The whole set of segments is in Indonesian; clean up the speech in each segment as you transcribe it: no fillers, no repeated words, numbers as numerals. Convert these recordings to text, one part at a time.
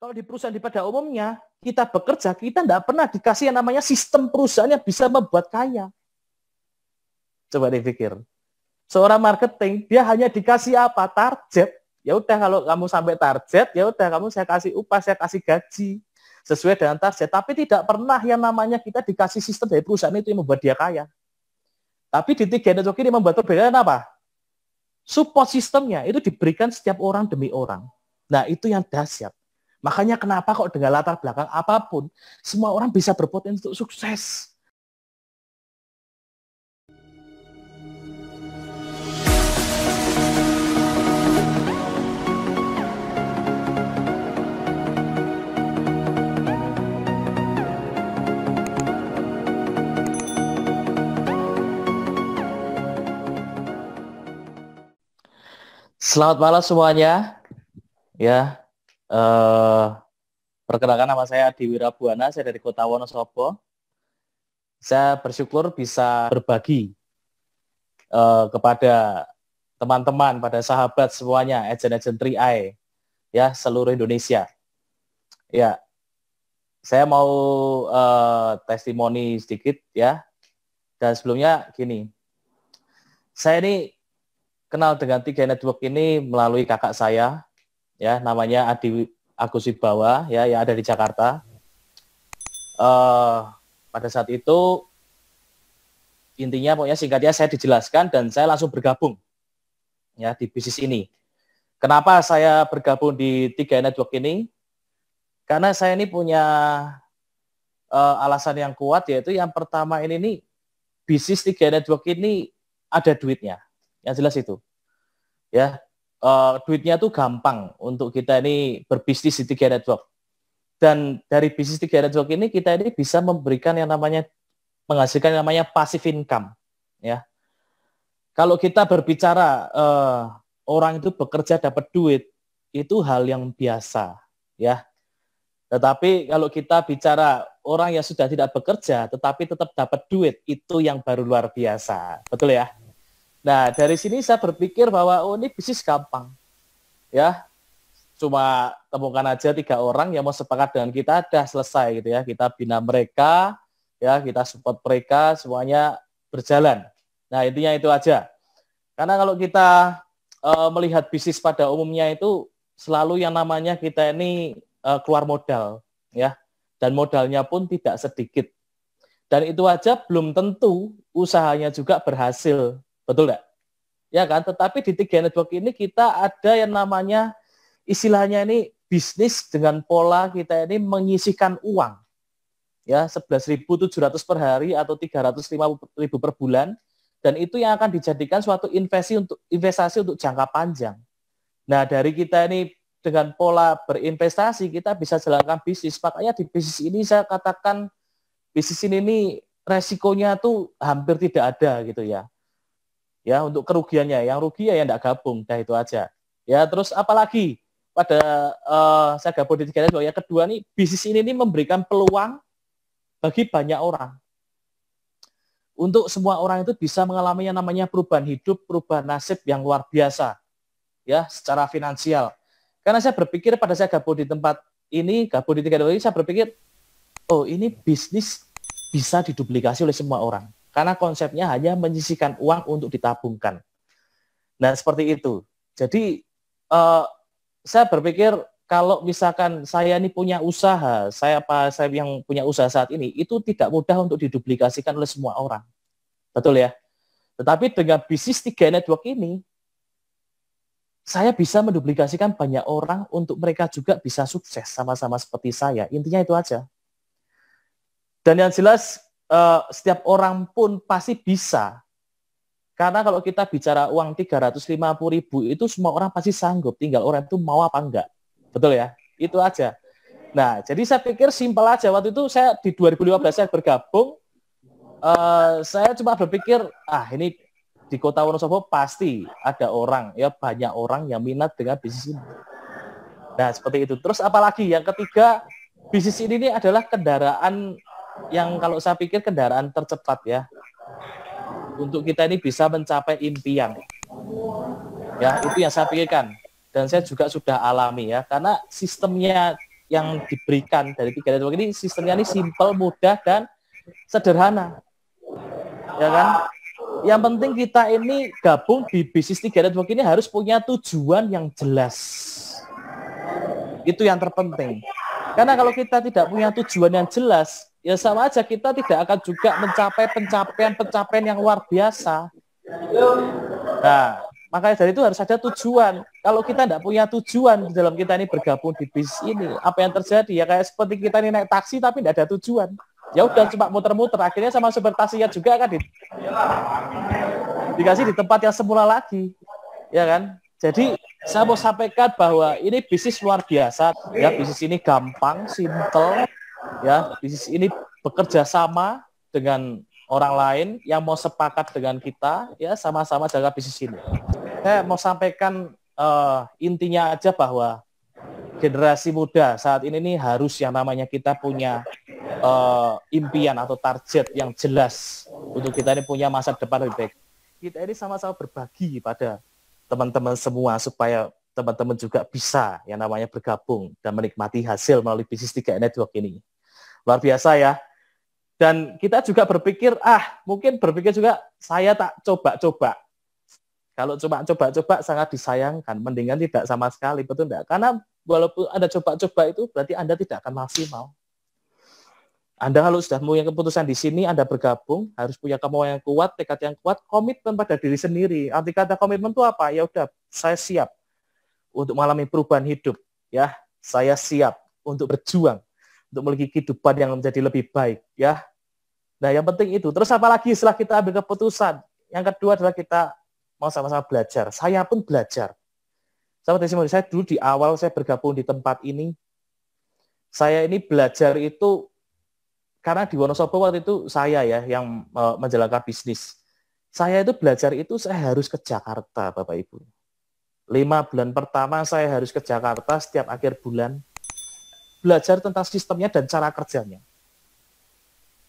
Kalau di perusahaan pada umumnya, kita bekerja, kita tidak pernah dikasih yang namanya sistem perusahaan yang bisa membuat kaya. Coba dipikir. Seorang marketing, dia hanya dikasih apa? Target. Ya udah, kalau kamu sampai target, ya udah kamu saya kasih upah, saya kasih gaji sesuai dengan target. Tapi tidak pernah yang namanya kita dikasih sistem dari perusahaan itu yang membuat dia kaya. Tapi di Tiga Network ini membuat perbedaan apa? Support sistemnya itu diberikan setiap orang demi orang. Nah, itu yang dahsyat. Makanya kenapa kok dengan latar belakang apapun, semua orang bisa berpotensi untuk sukses. Selamat malam semuanya. Ya, perkenalkan nama saya Adi Wirabuana, saya dari Kota Wonosobo. Saya bersyukur bisa berbagi kepada teman-teman, pada sahabat semuanya, agen-agen 3i, ya, seluruh Indonesia. Ya, saya mau testimoni sedikit, ya. Dan sebelumnya gini, saya ini kenal dengan Tiga Network ini melalui kakak saya, ya, namanya Adi Agus Wibawa, ya, yang ada di Jakarta. Pada saat itu intinya pokoknya singkatnya saya dijelaskan dan saya langsung bergabung, ya, di bisnis ini. Kenapa saya bergabung di Tiga Network ini? Karena saya ini punya alasan yang kuat, yaitu yang pertama ini bisnis Tiga Network ini ada duitnya, yang jelas itu, ya. Duitnya tuh gampang untuk kita ini berbisnis di Tiga Network. Dan dari bisnis Tiga Network ini kita ini bisa memberikan yang namanya menghasilkan yang namanya passive income, ya. Kalau kita berbicara orang itu bekerja dapat duit, itu hal yang biasa, ya. Tetapi kalau kita bicara orang yang sudah tidak bekerja tetapi tetap dapat duit, itu yang baru luar biasa, betul ya. Nah, dari sini saya berpikir bahwa ini bisnis gampang, ya. Cuma temukan aja 3 orang yang mau sepakat dengan kita, dah selesai gitu ya. Kita bina mereka, ya, kita support mereka, semuanya berjalan. Nah, intinya itu aja. Karena kalau kita melihat bisnis pada umumnya itu selalu yang namanya kita ini keluar modal, ya. Dan modalnya pun tidak sedikit. Dan itu aja belum tentu usahanya juga berhasil. Betul nggak? Ya kan? Tetapi di Tiga Network ini kita ada yang namanya istilahnya ini bisnis dengan pola kita ini menyisihkan uang, ya, 11.700 per hari atau 350.000 per bulan, dan itu yang akan dijadikan suatu investasi untuk jangka panjang. Nah, dari kita ini dengan pola berinvestasi kita bisa jalankan bisnis. Makanya di bisnis ini saya katakan bisnis ini resikonya tuh hampir tidak ada gitu ya. Ya, untuk kerugiannya, yang rugi ya yang enggak gabung, dah itu aja. Ya, terus apalagi pada saya gabung di Tiga Network, yang kedua nih, bisnis ini memberikan peluang bagi banyak orang. Untuk semua orang itu bisa mengalami yang namanya perubahan hidup, perubahan nasib yang luar biasa, ya, secara finansial. Karena saya berpikir pada saya gabung di tempat ini, gabung di Tiga Network ini, saya berpikir, oh, ini bisnis bisa diduplikasi oleh semua orang. Karena konsepnya hanya menyisihkan uang untuk ditabungkan. Nah, seperti itu. Jadi, saya berpikir kalau misalkan saya ini punya usaha, saya yang punya usaha saat ini, itu tidak mudah untuk diduplikasikan oleh semua orang. Betul ya? Tetapi dengan bisnis Tiga Network ini, saya bisa menduplikasikan banyak orang untuk mereka juga bisa sukses sama-sama seperti saya. Intinya itu aja. Dan yang jelas, setiap orang pun pasti bisa. Karena kalau kita bicara uang 350.000 itu semua orang pasti sanggup, tinggal orang itu mau apa enggak. Betul ya? Itu aja. Nah, jadi saya pikir simpel aja. Waktu itu saya di 2015 saya bergabung, saya cuma berpikir, ini di Kota Wonosobo pasti ada orang, ya, banyak orang yang minat dengan bisnis ini. Nah, seperti itu. Terus apalagi yang ketiga, bisnis ini adalah kendaraan yang kalau saya pikir kendaraan tercepat, ya, untuk kita ini bisa mencapai impian. Ya, itu yang saya pikirkan. Dan saya juga sudah alami, ya, karena sistemnya yang diberikan dari 3 network ini sistemnya ini simple, mudah, dan sederhana. Ya kan? Yang penting kita ini gabung di bisnis 3 network ini harus punya tujuan yang jelas. Itu yang terpenting. Karena kalau kita tidak punya tujuan yang jelas, ya sama aja kita tidak akan juga mencapai pencapaian yang luar biasa. Nah, makanya dari itu harus ada tujuan. Kalau kita tidak punya tujuan di dalam kita ini bergabung di bisnis ini, apa yang terjadi? Ya kayak seperti kita ini naik taksi tapi tidak ada tujuan. Ya udah cuma muter-muter, akhirnya sama supir taksinya juga kan dikasih di tempat yang semula lagi. Ya kan? Jadi saya mau sampaikan bahwa ini bisnis luar biasa, ya bisnis ini gampang, simple, ya bisnis ini bekerja sama dengan orang lain yang mau sepakat dengan kita, ya sama-sama jaga bisnis ini. Saya mau sampaikan intinya aja bahwa generasi muda saat ini nih harus yang namanya kita punya impian atau target yang jelas untuk kita ini punya masa depan lebih baik. Kita ini sama-sama berbagi pada teman-teman semua supaya teman-teman juga bisa yang namanya bergabung dan menikmati hasil melalui bisnis 3 network ini. Luar biasa ya. Dan kita juga berpikir, mungkin berpikir juga saya tak coba-coba. Kalau cuma coba-coba sangat disayangkan, mendingan tidak sama sekali, betul enggak? Karena walaupun Anda coba-coba itu berarti Anda tidak akan maksimal. Anda kalau sudah punya keputusan di sini, Anda bergabung, harus punya kemauan yang kuat, tekad yang kuat, komitmen pada diri sendiri. Arti kata komitmen itu apa? Ya udah, saya siap untuk mengalami perubahan hidup. Ya, saya siap untuk berjuang, untuk memiliki kehidupan yang menjadi lebih baik. Ya, nah yang penting itu. Terus apa lagi setelah kita ambil keputusan? Yang kedua adalah kita mau sama-sama belajar. Saya pun belajar. Sama testimoni saya dulu di awal saya bergabung di tempat ini, saya ini belajar itu karena di Wonosobo waktu itu saya ya yang menjalankan bisnis. Saya itu belajar itu saya harus ke Jakarta, Bapak Ibu. 5 bulan pertama saya harus ke Jakarta setiap akhir bulan. Belajar tentang sistemnya dan cara kerjanya.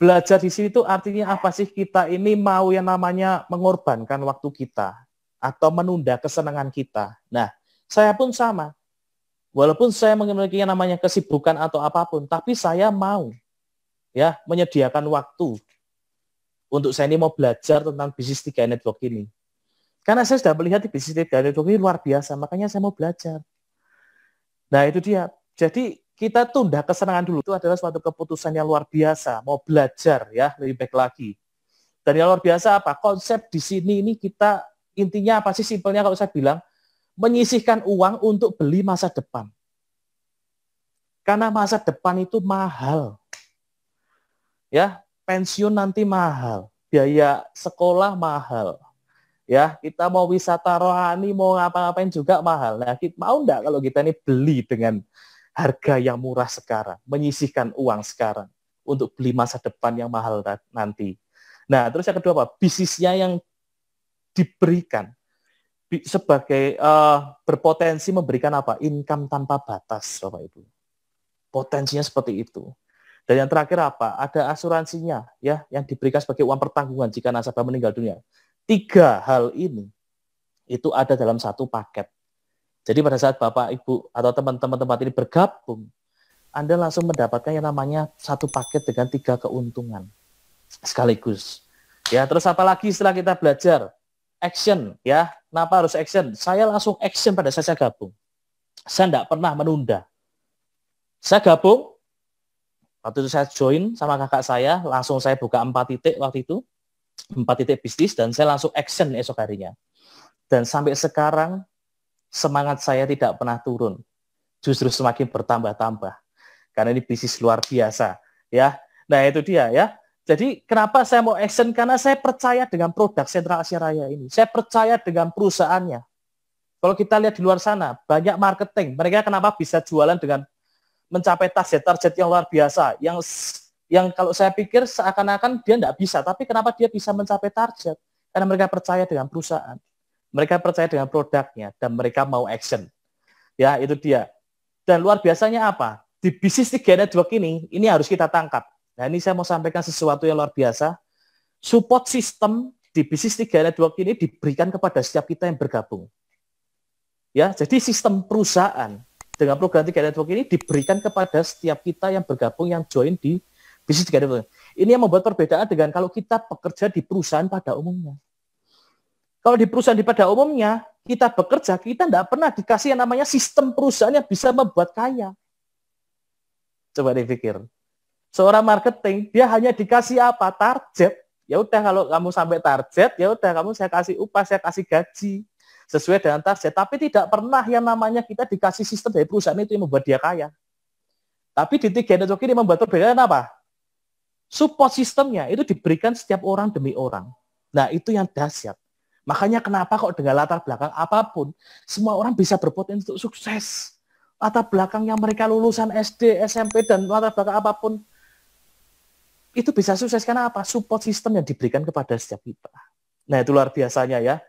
Belajar di sini itu artinya apa sih? Kita ini mau yang namanya mengorbankan waktu kita atau menunda kesenangan kita. Nah, saya pun sama. Walaupun saya memiliki yang namanya kesibukan atau apapun, tapi saya mau ya menyediakan waktu untuk saya ini mau belajar tentang bisnis 3 network ini. Karena saya sudah melihat di bisnis 3 network ini luar biasa, makanya saya mau belajar. Nah itu dia. Jadi kita tunda kesenangan dulu, itu adalah suatu keputusan yang luar biasa, mau belajar ya lebih baik lagi. Dan yang luar biasa apa? Konsep di sini ini kita intinya apa sih? Simpelnya kalau saya bilang, menyisihkan uang untuk beli masa depan. Karena masa depan itu mahal. Ya, pensiun nanti mahal, biaya sekolah mahal. Ya, kita mau wisata rohani, mau ngapa-ngapain juga mahal. Nah, kita mau enggak kalau kita ini beli dengan harga yang murah sekarang, menyisihkan uang sekarang untuk beli masa depan yang mahal nanti. Nah, terus yang kedua apa? Bisnisnya yang diberikan sebagai berpotensi memberikan apa? Income tanpa batas, Bapak Ibu. Potensinya seperti itu. Dan yang terakhir apa? Ada asuransinya ya yang diberikan sebagai uang pertanggungan jika nasabah meninggal dunia. 3 hal ini itu ada dalam satu paket. Jadi pada saat Bapak, Ibu atau teman-teman tempat ini bergabung, Anda langsung mendapatkan yang namanya satu paket dengan 3 keuntungan sekaligus. Ya, terus apa lagi setelah kita belajar? Action ya. Kenapa harus action? Saya langsung action pada saat saya gabung. Saya tidak pernah menunda. Saya gabung. Waktu itu saya join sama kakak saya, langsung saya buka 4 titik waktu itu, 4 titik bisnis, dan saya langsung action esok harinya. Dan sampai sekarang, semangat saya tidak pernah turun. Justru semakin bertambah-tambah. Karena ini bisnis luar biasa. Ya. Nah itu dia ya. Jadi kenapa saya mau action? Karena saya percaya dengan produk Sentral Asia Raya ini. Saya percaya dengan perusahaannya. Kalau kita lihat di luar sana, banyak marketing. Mereka kenapa bisa jualan dengan mencapai target-target yang luar biasa, yang kalau saya pikir seakan-akan dia tidak bisa, tapi kenapa dia bisa mencapai target? Karena mereka percaya dengan perusahaan, mereka percaya dengan produknya, dan mereka mau action. Ya, itu dia. Dan luar biasanya apa? Di bisnis 3 network ini harus kita tangkap. Nah, ini saya mau sampaikan sesuatu yang luar biasa. Support system di bisnis 3 network ini diberikan kepada setiap kita yang bergabung. Ya, jadi sistem perusahaan dengan program 3 Network ini diberikan kepada setiap kita yang bergabung, yang join di bisnis 3 Network. Ini yang membuat perbedaan dengan kalau kita bekerja di perusahaan pada umumnya. Kalau di perusahaan pada umumnya, kita bekerja, kita tidak pernah dikasih yang namanya sistem perusahaan yang bisa membuat kaya. Coba dipikir. Seorang marketing, dia hanya dikasih apa? Target. Ya udah, kalau kamu sampai target, ya udah kamu saya kasih upah, saya kasih gaji sesuai dengan target. Tapi tidak pernah yang namanya kita dikasih sistem dari perusahaan itu yang membuat dia kaya. Tapi di 3 Network ini membuat perbedaan apa? Support sistemnya itu diberikan setiap orang demi orang. Nah, itu yang dahsyat. Makanya kenapa kok dengan latar belakang apapun, semua orang bisa berpotensi untuk sukses. Latar belakang yang mereka lulusan SD, SMP, dan latar belakang apapun, itu bisa sukses karena apa? Support system yang diberikan kepada setiap kita. Nah, itu luar biasanya ya.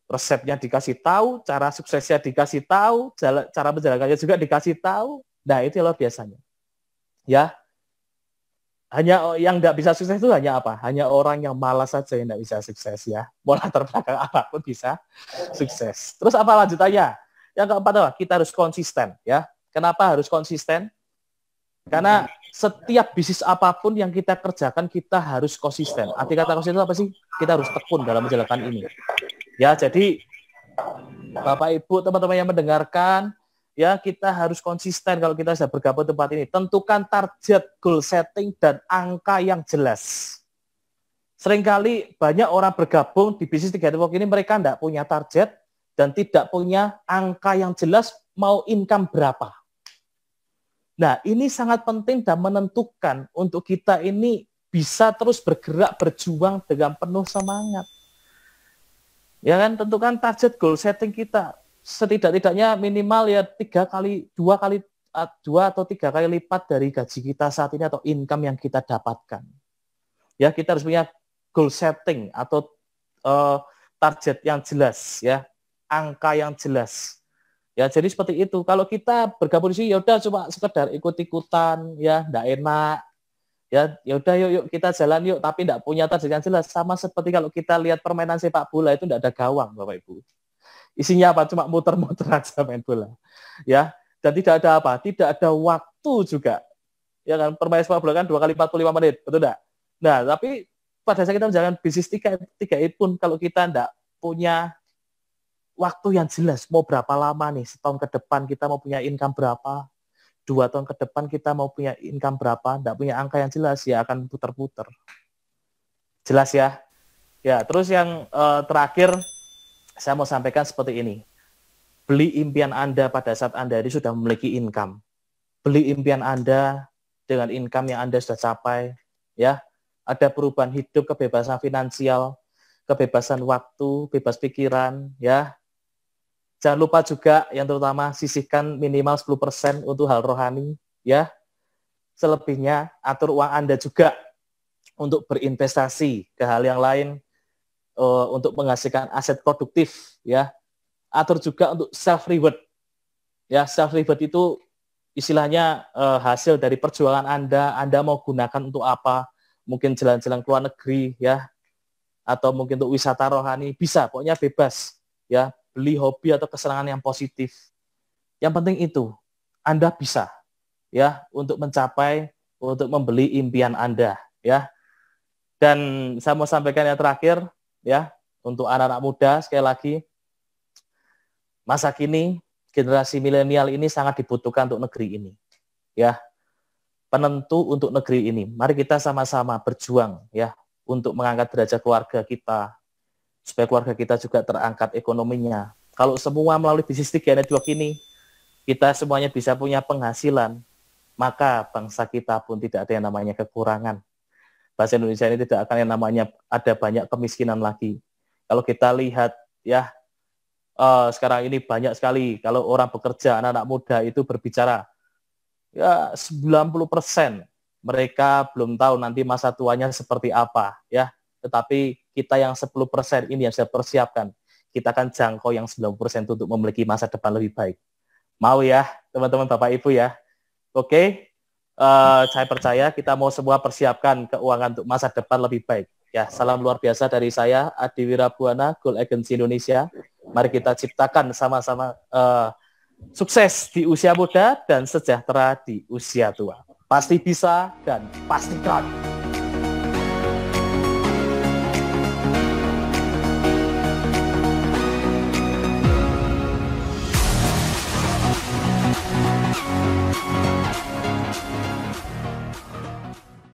Resepnya dikasih tahu, cara suksesnya dikasih tahu, cara menjalankannya juga dikasih tahu. Nah, itu luar biasanya. Ya, hanya yang nggak bisa sukses itu hanya apa? Hanya orang yang malas saja yang nggak bisa sukses ya. Mau latar belakang apapun bisa sukses. Terus apa lanjutannya? Yang keempat adalah kita harus konsisten ya. Kenapa harus konsisten? Karena setiap bisnis apapun yang kita kerjakan kita harus konsisten. Arti kata konsisten itu apa sih? Kita harus tekun dalam menjalankan ini. Ya, jadi Bapak Ibu, teman-teman yang mendengarkan, ya kita harus konsisten kalau kita sudah bergabung di tempat ini. Tentukan target, goal setting, dan angka yang jelas. Seringkali banyak orang bergabung di bisnis 3 Network ini, mereka tidak punya target dan tidak punya angka yang jelas mau income berapa. Nah, ini sangat penting dan menentukan untuk kita ini bisa terus bergerak, berjuang dengan penuh semangat. Ya kan, tentukan target, goal setting kita. Setidak-tidaknya minimal ya 2 atau 3 kali lipat dari gaji kita saat ini atau income yang kita dapatkan. Ya, kita harus punya goal setting atau target yang jelas ya, angka yang jelas. Ya, jadi seperti itu. Kalau kita bergabung di sini ya udah cuma sekedar ikut-ikutan ya, enggak enak. Ya udah yuk kita jalan yuk, tapi enggak punya target yang jelas. Sama seperti kalau kita lihat permainan sepak bola itu enggak ada gawang, Bapak Ibu. Isinya apa? Cuma muter-muter aja main bola. Ya, dan tidak ada apa? Tidak ada waktu juga. Ya kan, permainan sepak bola kan 2 kali 45 menit, betul enggak? Nah, tapi pada saat kita menjalankan bisnis 3 pun kalau kita enggak punya waktu yang jelas, mau berapa lama nih, setahun ke depan kita mau punya income berapa, 2 tahun ke depan kita mau punya income berapa, enggak punya angka yang jelas, ya akan putar-putar. Jelas ya? Ya, terus yang terakhir, saya mau sampaikan seperti ini. Beli impian Anda pada saat Anda ini sudah memiliki income. Beli impian Anda dengan income yang Anda sudah capai, ya. Ada perubahan hidup, kebebasan finansial, kebebasan waktu, bebas pikiran, ya. Jangan lupa juga yang terutama sisihkan minimal 10% untuk hal rohani, ya. Selebihnya atur uang Anda juga untuk berinvestasi ke hal yang lain, untuk menghasilkan aset produktif, ya. Atur juga untuk self reward. Ya, self reward itu istilahnya hasil dari perjuangan Anda mau gunakan untuk apa? Mungkin jalan-jalan ke luar negeri, ya. Atau mungkin untuk wisata rohani, bisa, pokoknya bebas, ya. Beli hobi atau kesenangan yang positif. Yang penting itu, Anda bisa ya untuk mencapai, untuk membeli impian Anda ya. Dan saya mau sampaikan yang terakhir ya, untuk anak-anak muda sekali lagi, masa kini generasi milenial ini sangat dibutuhkan untuk negeri ini. Ya. Penentu untuk negeri ini. Mari kita sama-sama berjuang ya untuk mengangkat derajat keluarga kita, supaya keluarga kita juga terangkat ekonominya. Kalau semua melalui bisnis 3 Network ini, kita semuanya bisa punya penghasilan, maka bangsa kita pun tidak ada yang namanya kekurangan. Bahasa Indonesia ini tidak akan yang namanya ada banyak kemiskinan lagi. Kalau kita lihat, ya, sekarang ini banyak sekali, kalau orang bekerja, anak-anak muda itu berbicara, ya 90% mereka belum tahu nanti masa tuanya seperti apa, ya. Tetapi kita yang 10% ini yang saya persiapkan, kita akan jangkau yang 90% untuk memiliki masa depan lebih baik. Mau ya, teman-teman Bapak Ibu ya? Oke, saya percaya kita mau semua persiapkan keuangan untuk masa depan lebih baik. Ya, salam luar biasa dari saya, Adi Wirabuana, Goal Agency Indonesia. Mari kita ciptakan sama-sama Sukses di usia muda dan sejahtera di usia tua. Pasti bisa dan pastikan.